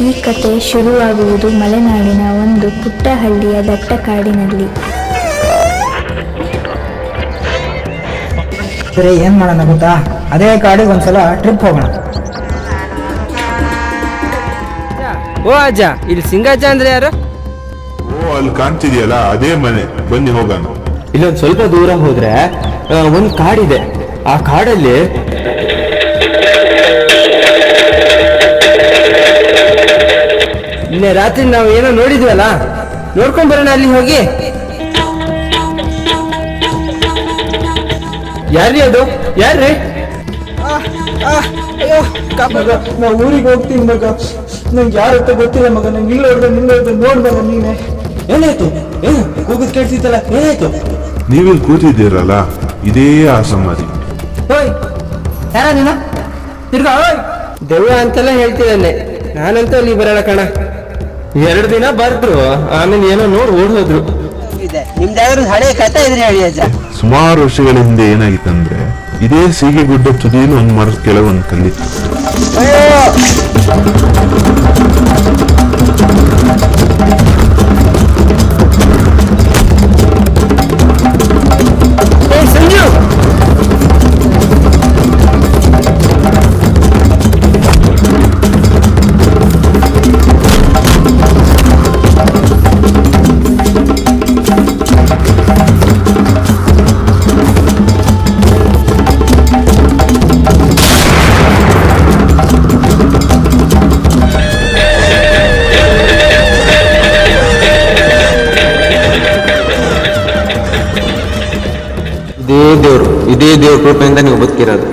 ಈ ಕತೆ ಶುರುವಾಗುವುದು ಮಲೆನಾಡಿನ ಒಂದು ಪುಟ್ಟ ಹಳ್ಳಿಯ ದಟ್ಟ ಕಾಡಿನಲ್ಲಿ. ಸರಿ, ಏನ್ ಮಾಡೋಣ ಗೊತ್ತಾ? ಅದೇ ಕಾಡಿಗೆ ಒಂದ್ಸಲ ಟ್ರಿಪ್ ಹೋಗೋಣ. ಓ ಅಜ್ಜ, ಇಲ್ಲಿ ಸಿಂಗಜ್ಜ ಅಂದ್ರೆ ಯಾರು? ಓ, ಅಲ್ಲಿ ಕಾಣ್ತಿದ್ಯಲ್ಲ ಅದೇ ಮನೆ, ಬನ್ನಿ ಹೋಗೋಣ. ಇಲ್ಲೊಂದು ಸ್ವಲ್ಪ ದೂರ ಹೋದ್ರೆ ಒಂದು ಕಾಡಿದೆ. ಆ ಕಾಡಲ್ಲಿ ನಿನ್ನೆ ರಾತ್ರಿ ನಾವು ಏನೋ ನೋಡಿದ್ವಲ್ಲ, ನೋಡ್ಕೊಂಡ್ ಬರೋಣ ಅಲ್ಲಿ ಹೋಗಿ. ಯಾರ್ರಿ ಅದು? ಯಾರ್ರಿ? ನಾವು ಊರಿಗೆ ಹೋಗ್ತೀನಿ ಮಗ. ನಂಗೆ ಯಾರತ್ತ ಗೊತ್ತಿಲ್ಲ ಮಗ. ನಂಗೆ ನಿಲ್ಲ ನೋಡ್ ಮಗ. ನೀನೆ ಏನಾಯ್ತು? ಏನು ಕೂಗುದ್ ಕೇಳ್ತಿತ್ತಲ್ಲ, ಏನಾಯ್ತು? ನೀವಿಲ್ಲಿ ಕೂತಿದ್ದೀರಲ್ಲ, ಇದೇ ಆ ಸಮಾಧಿ. ಯಾರ ನೀನು? ತಿರ್ಗಾ ದೆವ್ವ ಅಂತೆಲ್ಲ ಹೇಳ್ತಿದ್ದಾನೆ. ನಾನಂತೂ ಅಲ್ಲಿ ಬರೋಣ ಕಣ. 2 ದಿನ ಬರ್ದ್ರು, ಆಮೇಲೆ ಏನೋ ನೋಡಿ ಓಡ್ ಹೋದ್ರು. ನಿಮ್ದಾದ್ರೂ ಹಳೆ ಕಥೆ ಇದ್ರೆ ಹೇಳಿ ಅಜ್ಜ. ಸುಮಾರು ವರ್ಷಗಳ ಹಿಂದೆ ಏನಾಗಿತ್ತಂದ್ರೆ, ಇದೇ ಸೀಗೆಗುಡ್ಡ ತುದಿಯಲ್ಲಿ ಒಂದು ಮರದ ಕೆಳಗೆ ಒಂದು ಕಲ್ಲಿತ್ತು. ಸಂಜು, ಇದೇ ದೇವ್ರ ಕೃಪೆಯಿಂದ ನೀವು ಬದುಕಿರೋದು.